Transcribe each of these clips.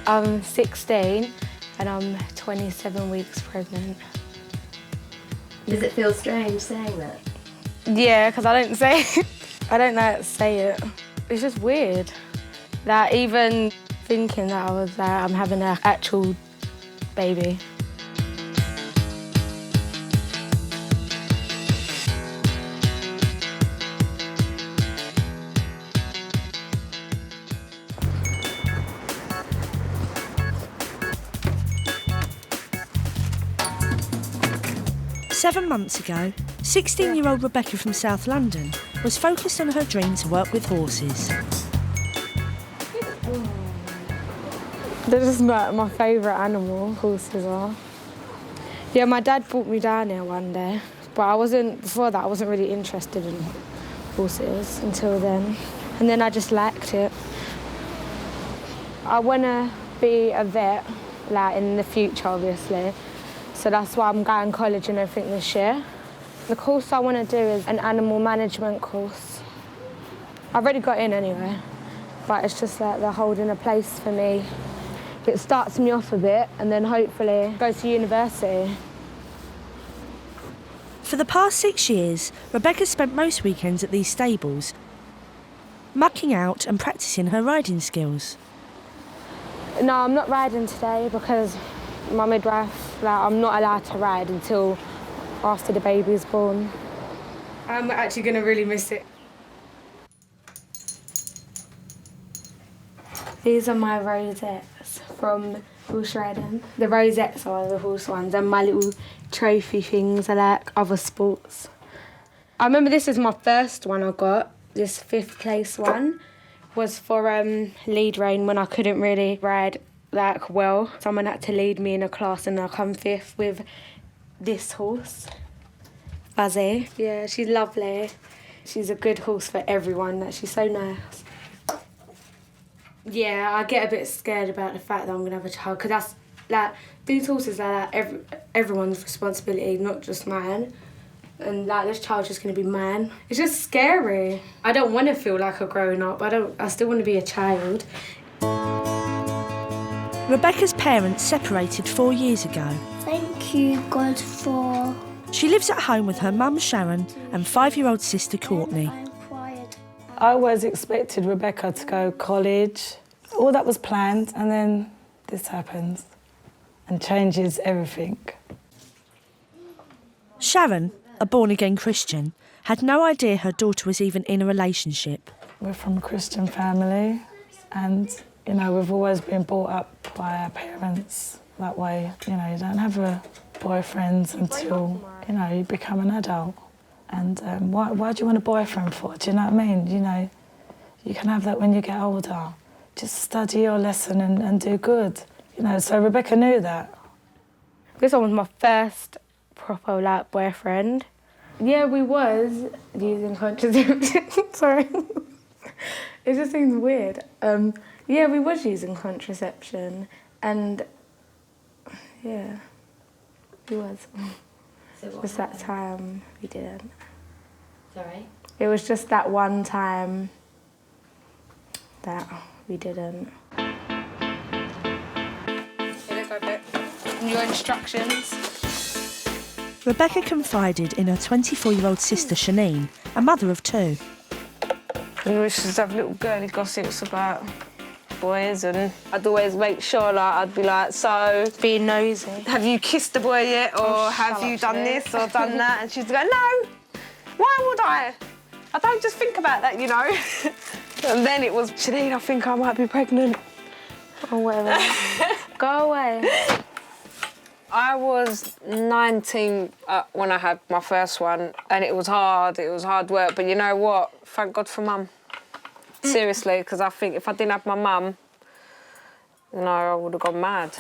I'm 16 and I'm 27 weeks pregnant. Does it feel strange saying that? Yeah, because I don't say I don't know how to say it. It's just weird. Like, even thinking that I was like, I'm having an actual baby. Seven months ago, 16-year-old Rebecca from South London was focused on her dream to work with horses. They're just my favourite animal, horses are. Yeah, my dad brought me down here one day, but before that I wasn't really interested in horses until then. And then I just liked it. I want to be a vet, like, in the future, obviously. So that's why I'm going to college and everything this year. The course I want to do is an animal management course. I've already got in anyway, but it's just like they're holding a place for me. It starts me off a bit and then hopefully go to university. For the past 6 years, Rebecca spent most weekends at these stables, mucking out and practising her riding skills. No, I'm not riding today because my midwife, I'm not allowed to ride until after the baby's born. I'm actually going to really miss it. These are my rosettes from horse riding. The rosettes are the horse ones, and my little trophy things are like other sports. I remember this is my first one I got. This 5th place one was for lead rein when I couldn't really ride well. Someone had to lead me in a class and I come 5th with this horse, Fuzzy. Yeah, she's lovely. She's a good horse for everyone. She's so nice. Yeah, I get a bit scared about the fact that I'm going to have a child because that's, like, these horses are like everyone's responsibility, not just mine. And like, this child's just going to be mine. It's just scary. I don't want to feel like a grown up. I still want to be a child. Rebecca's parents separated 4 years ago. Thank you, God, for... She lives at home with her mum, Sharon, and 5-year-old sister, Courtney. I always expected Rebecca to go college. All that was planned, and then this happens and changes everything. Sharon, a born-again Christian, had no idea her daughter was even in a relationship. We're from a Christian family, and, you know, we've always been brought up by our parents that way. You know, you don't have a boyfriend until, you know, you become an adult. And why do you want a boyfriend for? Do you know what I mean? You know, you can have that when you get older. Just study your lesson and do good. You know, so Rebecca knew that. This one was my first proper, like, boyfriend. Yeah, we was using contraception. Sorry. It just seems weird. Yeah, we was using contraception, and yeah, we was. So what Just that time we didn't. Sorry? It was just that one time that we didn't. Your instructions. Rebecca confided in her 24-year-old sister, Shanine, a mother of 2. We used to have little girly gossips about boys, and I'd always make sure, like, I'd be like, so... Being nosy. Have you kissed the boy yet, or have you done this or done that? And she'd go, no, why would I? I don't just think about that, you know. And then it was, Shanine, I think I might be pregnant. Or whatever. Go away. I was 19 when I had my first one, and it was hard work, but you know what? Thank God for Mum. Seriously, because I think if I didn't have my mum, you know, I would have gone mad.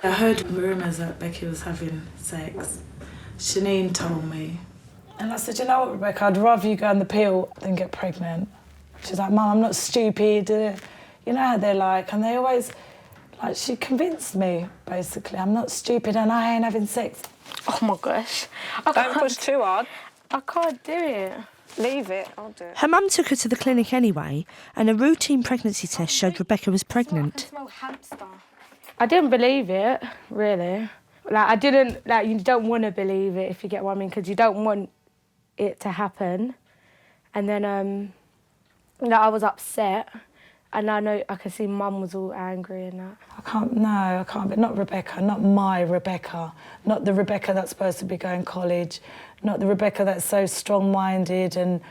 I heard rumours that Becky was having sex. Shanine told me. And I said, you know what, Rebecca, I'd rather you go on the pill than get pregnant. She's like, Mum, I'm not stupid. You know how they're like, and they always... Like, she convinced me, basically. I'm not stupid and I ain't having sex. Oh, my gosh. Don't push too hard. I can't do it. Leave it, I'll do it. Her mum took her to the clinic anyway, and a routine pregnancy test showed Rebecca was pregnant. I didn't believe it, really. Like, I didn't, like, you don't want to believe it, if you get what I mean, because you don't want it to happen. And then, I was upset, and I know I could see Mum was all angry and that. I can't, but not Rebecca, not my Rebecca, not the Rebecca that's supposed to be going college, not the Rebecca that's so strong-minded and,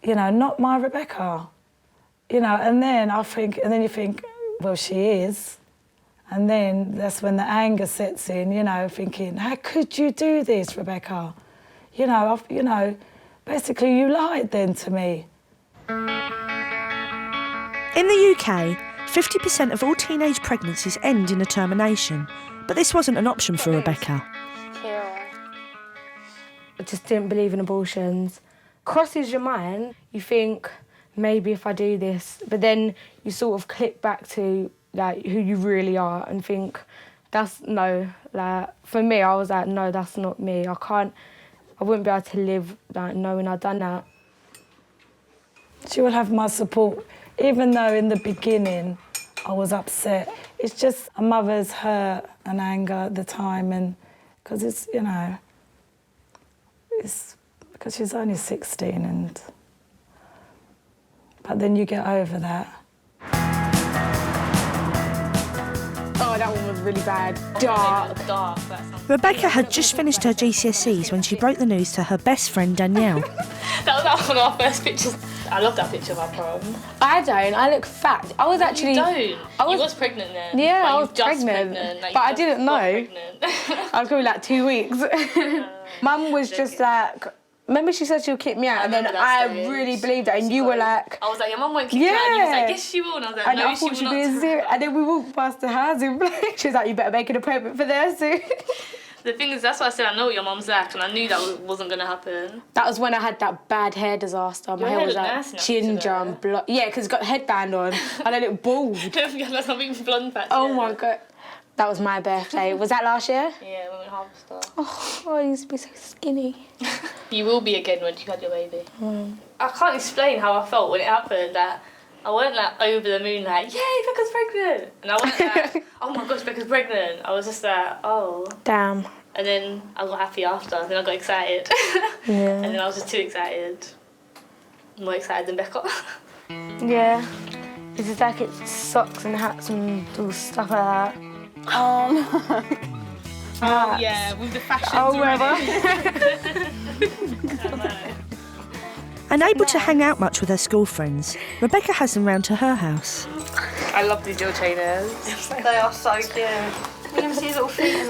not my Rebecca. And then you think, well, she is. And then that's when the anger sets in, thinking, how could you do this, Rebecca? Basically you lied then to me. In the UK, 50% of all teenage pregnancies end in a termination, but this wasn't an option for Rebecca. I just didn't believe in abortions. Crosses your mind, you think, maybe if I do this, but then you sort of click back to like who you really are and think, for me, I was like, no, that's not me. I wouldn't be able to live like knowing I'd done that. She will have my support, even though in the beginning I was upset. It's just a mother's hurt and anger at the time, and because it's because she's only 16, but then you get over that. Oh, that one was really bad. Dark. Rebecca had just finished her GCSEs when she broke the news to her best friend Danielle. That was one of our first pictures. I love that picture of our prom. I don't. I look fat. I was actually... You don't. You was pregnant then. Yeah, like, I was pregnant. But I didn't know. I was probably like 2 weeks. Mum was just like... Remember she said she'll kick me out, and then I really believed that, and you were like... I was like, your mum won't kick you out, and you was like, yes, she will, and I was like, no, she will not. And then we walked past the house, and she was like, you better make an appointment for there soon. The thing is, that's why I said I know what your mum's like, and I knew that wasn't going to happen. That was when I had that bad hair disaster. My hair was like ginger and blonde. Yeah, because it's got a headband on, and I look bald. Don't forget that's something blonde patch. Oh my God. That was my birthday. Was that last year? Yeah, we went Harvester. Oh, I used to be so skinny. You will be again when you had your baby. I can't explain how I felt when it happened. That I weren't like over the moon like, yay, Becca's pregnant. And I wasn't like, oh my gosh, Becca's pregnant. I was just like, oh. Damn. And then I got happy after. Then I got excited. Yeah. And then I was just too excited. More excited than Becca. Yeah. It's just like it socks and hats and all stuff like that. Oh yeah, with the fashions. Oh, whatever. Unable to hang out much with her school friends, Rebecca has them round to her house. I love these little trainers. They are so cute. You can see his little feet.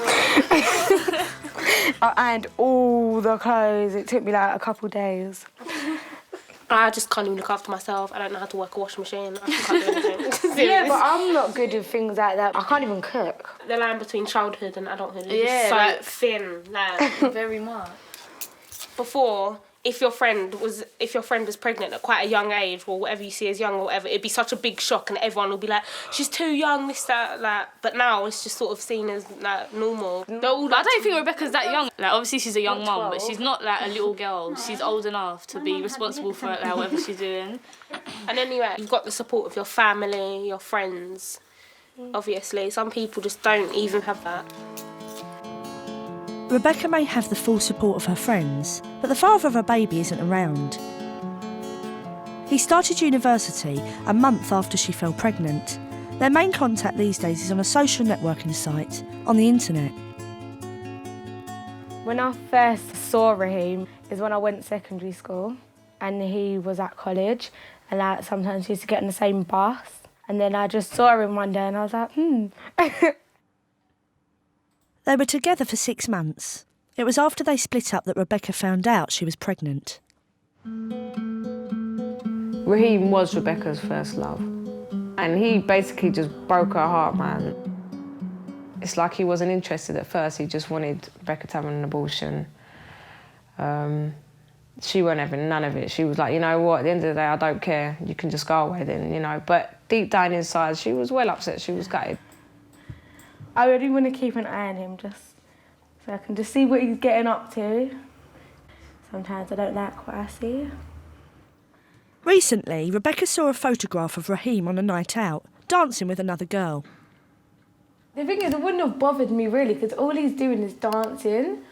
I ironed all the clothes. It took me like a couple days. I just can't even look after myself. I don't know how to work a washing machine. I can't do anything. Yeah, but I'm not good with things like that. I can't even cook. The line between childhood and adulthood is just so like, thin. Like, very much. before, if your friend was pregnant at quite a young age, or whatever you see as young or whatever, it'd be such a big shock, and everyone would be like, she's too young, this, that, like. But now it's just sort of seen as like normal. I don't think Rebecca's that young. Like, obviously she's a young mum, but she's not like a little girl. She's old enough to be responsible for like, whatever she's doing. And anyway, you've got the support of your family, your friends. Obviously, some people just don't even have that. Rebecca may have the full support of her friends, but the father of her baby isn't around. He started university a month after she fell pregnant. Their main contact these days is on a social networking site on the internet. When I first saw Raheem is when I went to secondary school, and he was at college, and like sometimes we used to get in the same bus, and then I just saw him one day and I was like, They were together for 6 months. It was after they split up that Rebecca found out she was pregnant. Raheem was Rebecca's first love. And he basically just broke her heart, man. It's like he wasn't interested at first. He just wanted Rebecca to have an abortion. She weren't having none of it. She was like, you know what, at the end of the day, I don't care. You can just go away then, you know. But deep down inside, she was well upset. She was gutted. I really want to keep an eye on him, just so I can just see what he's getting up to. Sometimes I don't like what I see. Recently, Rebecca saw a photograph of Raheem on a night out, dancing with another girl. The thing is, it wouldn't have bothered me really, because all he's doing is dancing,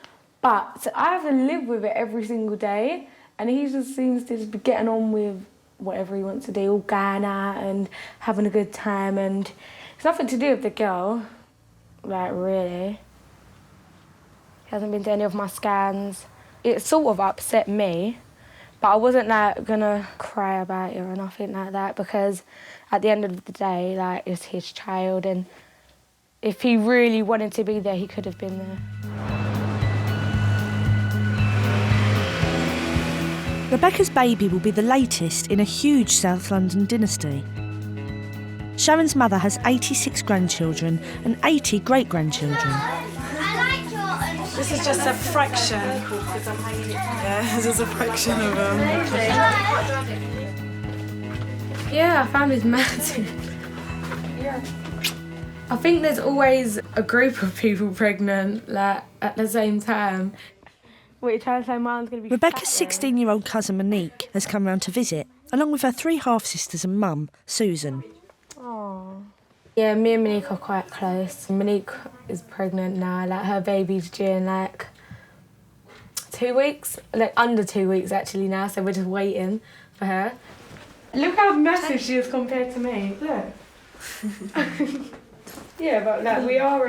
but I have to live with it every single day, and he just seems to just be getting on with whatever he wants to do, all going out and having a good time, and it's nothing to do with the girl, like, really. He hasn't been to any of my scans. It sort of upset me, but I wasn't, like, gonna cry about it or nothing like that, because at the end of the day, like, it's his child, and if he really wanted to be there, he could have been there. Rebecca's baby will be the latest in a huge South London dynasty. Sharon's mother has 86 grandchildren and 80 great-grandchildren. This is just a fraction. Yeah, this is a fraction of them. Yeah, our family's massive. Yeah. I think there's always a group of people pregnant, like, at the same time. What, you're trying to say Mine's going to be Rebecca's 16-year-old cousin Monique has come round to visit, along with her 3 half-sisters and mum, Susan. Oh. Yeah, me and Monique are quite close. Monique is pregnant now, like, her baby's due in, like, 2 weeks. Like, under 2 weeks, actually, now, so we're just waiting for her. Look how massive she is compared to me. Look. Yeah, but, like, we are,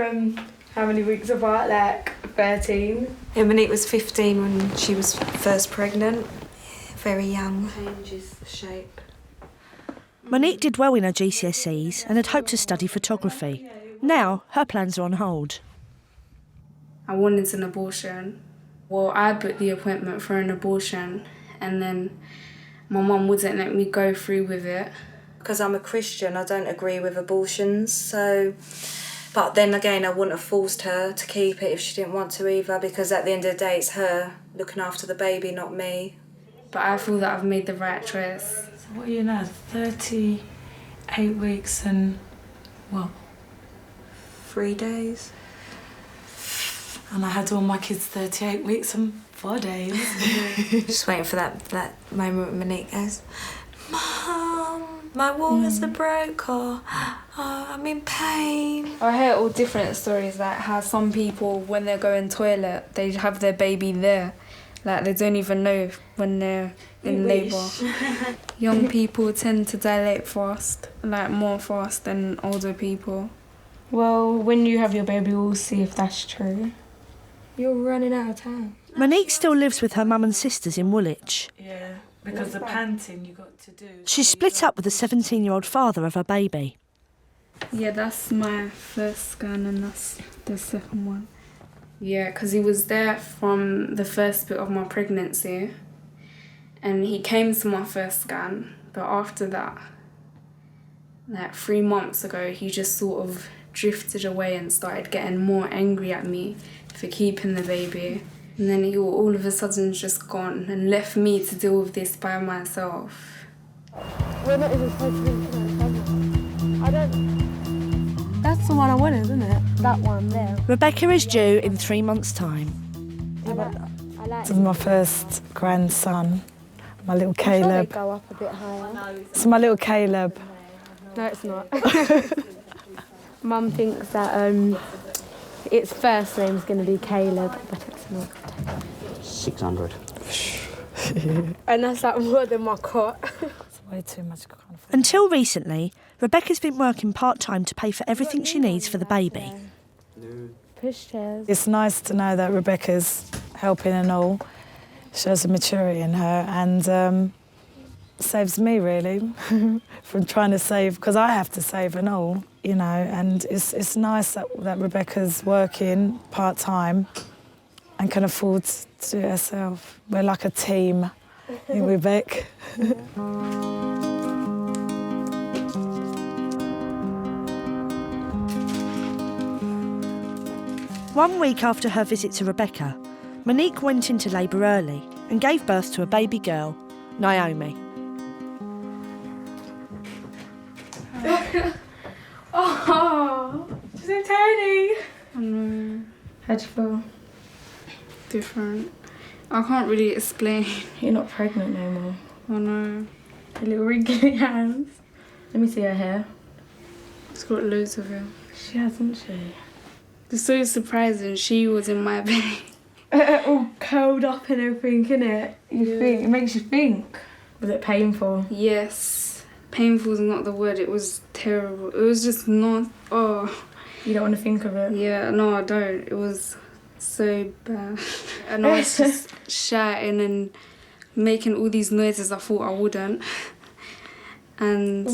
how many weeks apart? Like, 13. Yeah, Monique was 15 when she was first pregnant. Very young. Changes the shape. Monique did well in her GCSEs and had hoped to study photography. Now, her plans are on hold. I wanted an abortion. Well, I booked the appointment for an abortion, and then my mum wouldn't let me go through with it. Because I'm a Christian, I don't agree with abortions, so... But then again, I wouldn't have forced her to keep it if she didn't want to either, because at the end of the day, it's her looking after the baby, not me. But I feel that I've made the right choice. So what are you now, 38 weeks and what? 3 days. And I had all my kids 38 weeks and 4 days. Just waiting for that moment when Monique goes, Mum, my waters are broke, or I'm in pain. I hear all different stories, like how some people, when they go in toilet, they have their baby there. Like, they don't even know when they're in labour. Young people tend to dilate fast, like more fast than older people. Well, when you have your baby, we'll see if that's true. You're running out of time. Monique still lives with her mum and sisters in Woolwich. Yeah, because the panting you got to do. She's split up with the 17-year-old father of her baby. Yeah, that's my first scan and that's the second one. Yeah, because he was there from the first bit of my pregnancy, and he came to my first scan, but after that, like 3 months ago, he just sort of drifted away and started getting more angry at me for keeping the baby. And then he all of a sudden just gone and left me to deal with this by myself. We're not even supposed to be together. I don't... That's the one I wanted, isn't it? That one there. Rebecca is due in 3 months' time. This is my first grandson, my little Caleb. They go up a bit higher. It's my little Caleb. No, it's not. Mum thinks that its first name's going to be Caleb, but it's not. 600. And that's like more than my cot. It's way too much. Until recently, Rebecca's been working part-time to pay for everything she needs for the baby. Pushchairs. It's nice to know that Rebecca's helping and all. Shows a maturity in her and saves me, really, from trying to save, because I have to save and all, you know, and it's nice that Rebecca's working part-time and can afford to do it herself. We're like a team, ain't we, Beck? 1 week after her visit to Rebecca, Monique went into labour early and gave birth to a baby girl, Naomi. Oh, she's so tiny. I know. How'd you feel? Different. I can't really explain. You're not pregnant no more. I know. Her little wrinkly hands. Let me see her hair. She's got loads of hair. She hasn't she? It's so surprising she was in my belly. All curled up and everything, innit? It makes you think. Was it painful? Yes. Painful is not the word, it was terrible. It was just not, You don't want to think of it? Yeah, no, I don't. It was so bad. And I was just shouting and making all these noises I thought I wouldn't. And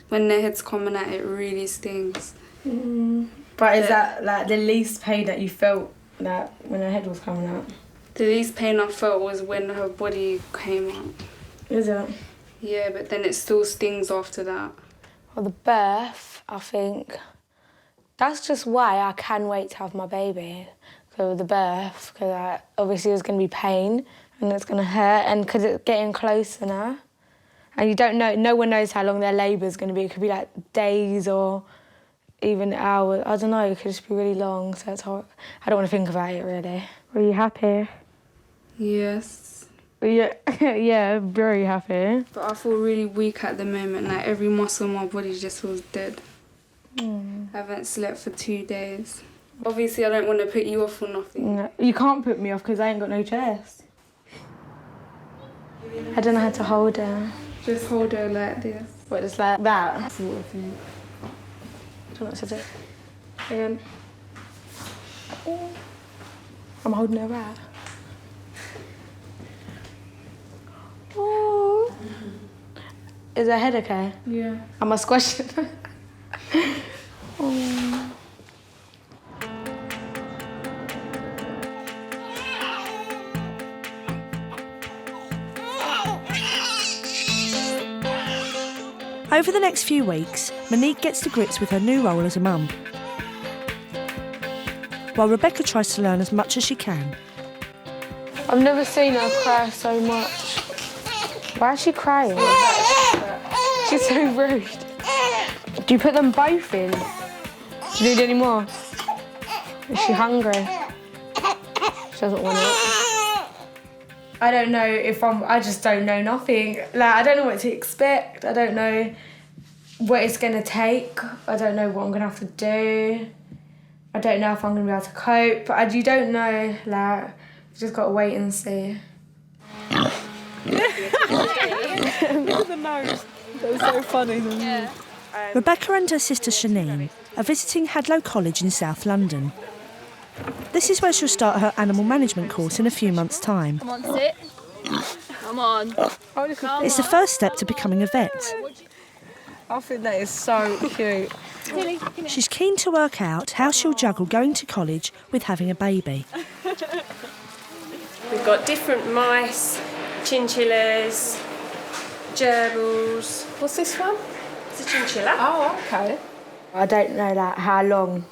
when their head's coming out, it really stings. But is that like the least pain that you felt that when her head was coming out? The least pain I felt was when her body came out. Is it? Yeah, but then it still stings after that. Well, the birth, I think, that's just why I can wait to have my baby. So the birth, because obviously there's going to be pain and it's going to hurt, and because it's getting closer now. And you don't know, no one knows how long their labour's going to be. It could be like days or even hours. I don't know, it could just be really long, so it's hard. I don't want to think about it, really. Were you happy? Yes. Yeah, yeah, very happy. But I feel really weak at the moment. Like every muscle in my body just feels dead. I haven't slept for 2 days. Obviously, I don't want to put you off or nothing. No, you can't put me off because I ain't got no chest. I don't know how to hold her. Just hold her like this. What, just like that? Sort of thing. I don't know what to do. Again. I'm holding her out. Oh. Is her head okay? Yeah. Am I squashing? Oh. Over the next few weeks, Monique gets to grips with her new role as a mum, while Rebecca tries to learn as much as she can. I've never seen her cry so much. Why is she crying? She's so rude. Do you put them both in? Do you need any more? Is she hungry? She doesn't want it. I don't know if I just don't know nothing. Like, I don't know what to expect. I don't know what it's gonna take. I don't know what I'm gonna have to do. I don't know if I'm gonna be able to cope. You don't know, like, you just gotta wait and see. Look at the nose. That was so funny. Yeah. Rebecca and her sister Shanine are visiting Hadlow College in South London. This is where she'll start her animal management course in a few months' time. Come on, sit. Come on. It's the first step to becoming a vet. I think that is so cute. She's keen to work out how she'll juggle going to college with having a baby. We've got different mice, chinchillas, gerbils. What's this one? It's a chinchilla. Oh, okay. I don't know like how long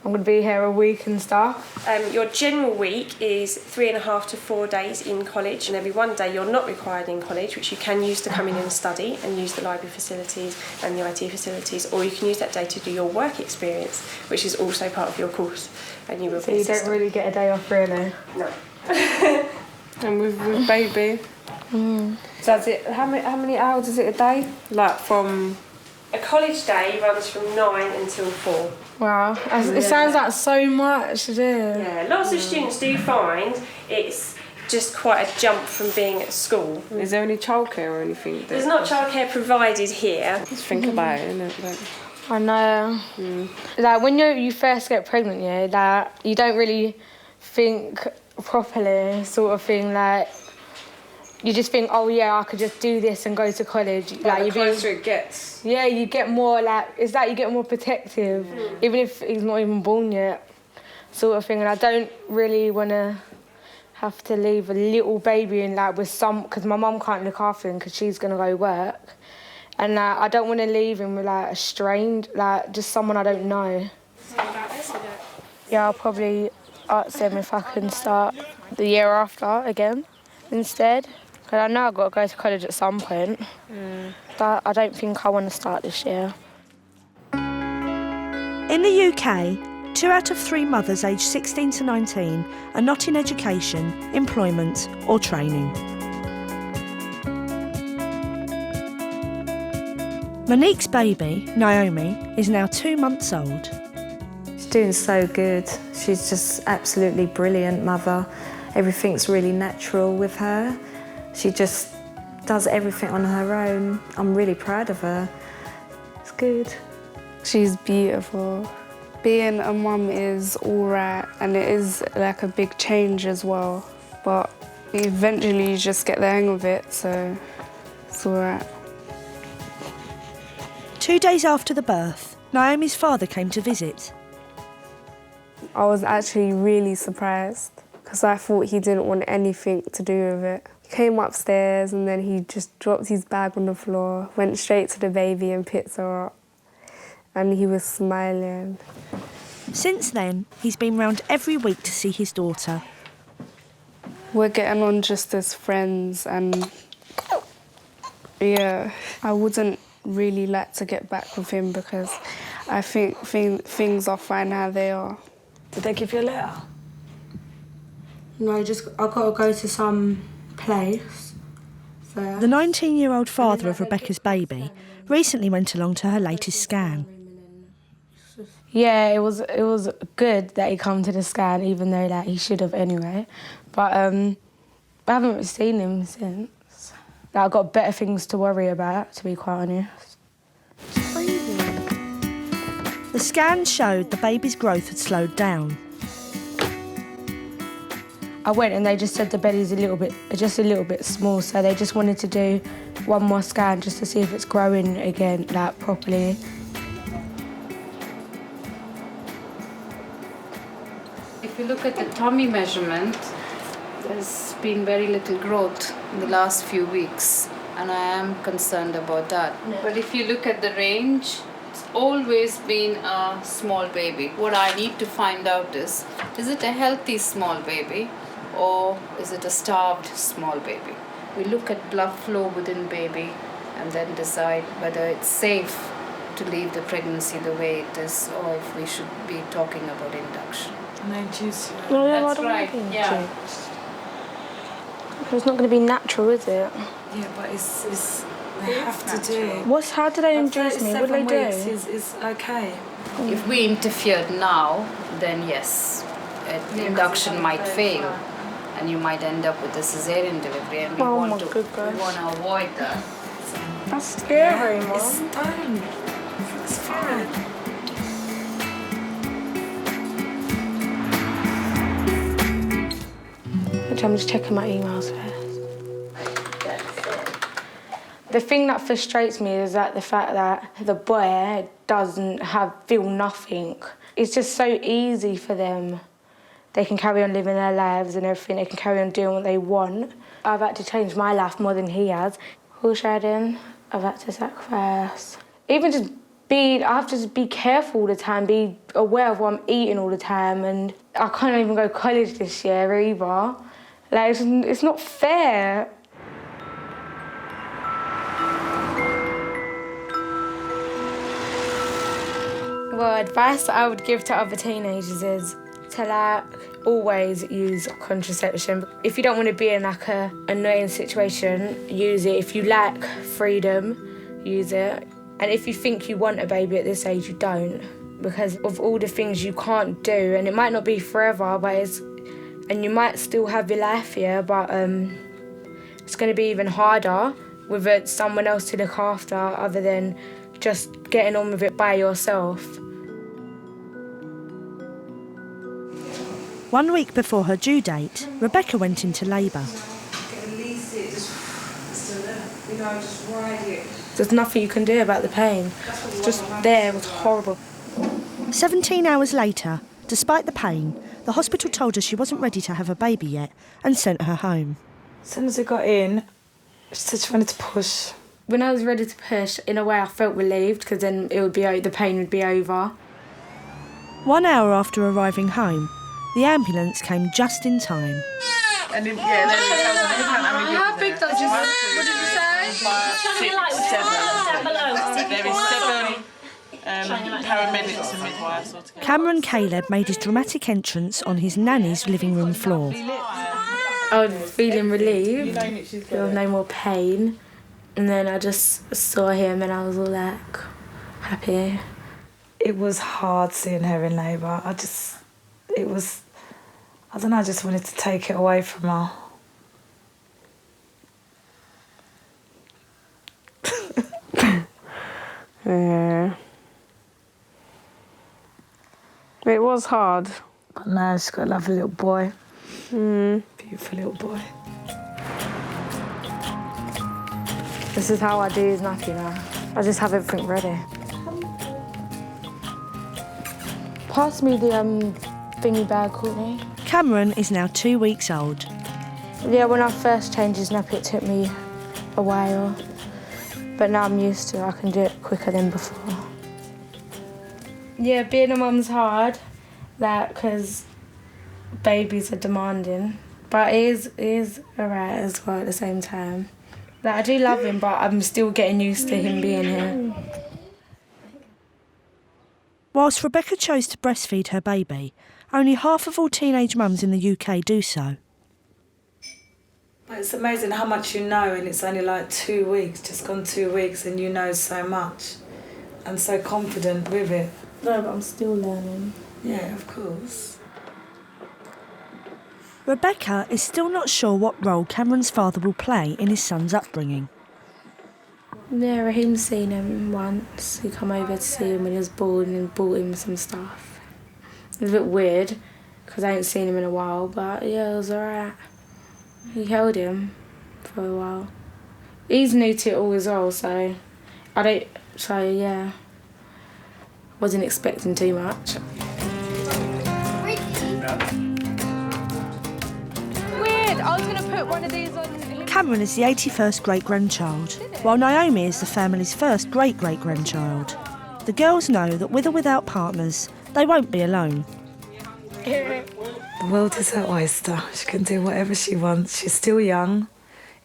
I'm going to be here, a week and stuff. Your general week is 3.5 to 4 days in college, and there'll be 1 day you're not required in college, which you can use to come in and study and use the library facilities and the IT facilities, or you can use that day to do your work experience, which is also part of your course. And you will So you don't really get a day off, really? No. And with baby. So is it, how many hours is it a day? Like from... A college day runs from 9 until 4. Wow, it sounds like so much to do. Yeah, lots of students do find it's just quite a jump from being at school. Is there any childcare or anything? There's not childcare provided here. Just think about it, innit? Like, I know. Like when you first get pregnant, yeah, like you don't really think properly, sort of thing. Like you just think, oh yeah, I could just do this and go to college. like the closer it gets. Yeah, you get more like, it's like you get more protective, even if he's not even born yet, sort of thing. And I don't really want to have to leave a little baby in like with because my mum can't look after him because she's going to go work. And I don't want to leave him with like a strained, like just someone I don't know. Yeah, I'll probably ask them if I can start the year after again instead. Because I know I've got to go to college at some point. But I don't think I want to start this year. In the UK, 2 out of 3 mothers aged 16 to 19 are not in education, employment or training. Monique's baby, Naomi, is now 2 months old. She's doing so good. She's just absolutely brilliant mother. Everything's really natural with her. She just does everything on her own. I'm really proud of her. It's good. She's beautiful. Being a mum is all right, and it is like a big change as well. But eventually you just get the hang of it, so it's all right. 2 days after the birth, Naomi's father came to visit. I was actually really surprised because I thought he didn't want anything to do with it. He came upstairs and then he just dropped his bag on the floor, went straight to the baby and picked her up. And he was smiling. Since then, he's been round every week to see his daughter. We're getting on just as friends, and yeah, I wouldn't really like to get back with him because I think things are fine how they are. Did they give you a letter? No, I got to go to some place. The 19-year-old father of Rebecca's baby recently went along to her latest scan. Yeah, it was good that he come to the scan, even though like he should have anyway. But I haven't seen him since. Like, I've got better things to worry about, to be quite honest. The scan showed the baby's growth had slowed down. I went and they just said the belly's just a little bit small, so they just wanted to do one more scan just to see if it's growing again, like properly. If you look at the tummy measurement, there's been very little growth in the last few weeks, and I am concerned about that. No. But if you look at the range, it's always been a small baby. What I need to find out is it a healthy small baby or is it a starved small baby? We look at blood flow within baby and then decide whether it's safe to leave the pregnancy the way it is or if we should be talking about induction. And then choose. No, That's right, yeah. It's not going to be natural, is it? Yeah, but it's they have to do it. How did they induce me? What did they do? Is okay. If we interfered now, then yes, induction might fail, and you might end up with a cesarean delivery, and we want to avoid that. That's scary, Mom. It's fine. I'm just checking my emails first. The thing that frustrates me is that the fact that the boy doesn't feel nothing. It's just so easy for them. They can carry on living their lives and everything. They can carry on doing what they want. I've had to change my life more than he has. Horse riding, I've had to sacrifice. Even just I have to just be careful all the time, be aware of what I'm eating all the time, and I can't even go to college this year either. Like, it's not fair. Well, advice I would give to other teenagers is to always use contraception. If you don't want to be in a annoying situation, use it. If you lack freedom, use it. And if you think you want a baby at this age, you don't, because of all the things you can't do, and it might not be forever, but and you might still have your life here, but it's going to be even harder with someone else to look after other than just getting on with it by yourself. 1 week before her due date, Rebecca went into labour. There's nothing you can do about the pain. It's just there, it was horrible. 17 hours later, despite the pain, the hospital told her she wasn't ready to have a baby yet and sent her home. As soon as I got in, she said she wanted to push. When I was ready to push, in a way I felt relieved because then the pain would be over. 1 hour after arriving home, the ambulance came just in time. And then, yeah, then we tell them how many people. How big does it? What did you say? 5, 6, 7. There is 7 paramedics and midwives altogether. Cameron Caleb made his dramatic entrance on his nanny's living room floor. I was feeling relieved. There was no more pain. And then I just saw him and I was all like, happy. It was hard seeing her in labour. I just wanted to take it away from her. Yeah. It was hard. But now she's got a lovely little boy. Beautiful little boy. This is how I do his nappy now. I just have everything ready. Pass me the thingy bag, Courtney. Cameron is now 2 weeks old. Yeah, when I first changed his nappy, it took me a while. But now I'm used to it. I can do it quicker than before. Yeah, being a mum's hard, because babies are demanding. But it is alright as well at the same time. I do love him, but I'm still getting used to him being here. Whilst Rebecca chose to breastfeed her baby, only half of all teenage mums in the UK do so. But it's amazing how much you know, and it's only like 2 weeks, just gone 2 weeks, and you know so much and so confident with it. No, but I'm still learning. Yeah, of course. Rebecca is still not sure what role Cameron's father will play in his son's upbringing. Yeah, Raheem's seen him once. He come over to see him when he was born and bought him some stuff. It was a bit weird, because I ain't seen him in a while, but yeah, it was alright. He held him for a while. He's new to it all as well, so yeah. Wasn't expecting too much. Weird, I was going to put one of these on. Cameron is the 81st great-grandchild, while Naomi is the family's first great-great-grandchild. The girls know that with or without partners, they won't be alone. The world is her oyster. She can do whatever she wants. She's still young.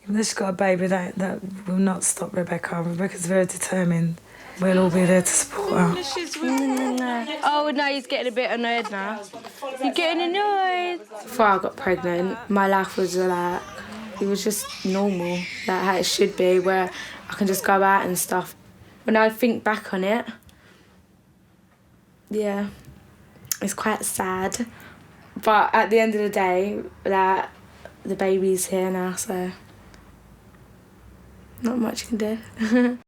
Even though she's got a baby, that will not stop Rebecca. Rebecca's very determined. We'll all be there to support her. Oh, no, he's getting a bit annoyed now. You're getting annoyed. Before I got pregnant, my life was like, it was just normal, like how it should be, where I can just go out and stuff. When I think back on it, yeah, it's quite sad. But at the end of the day, like, the baby's here now, so not much you can do.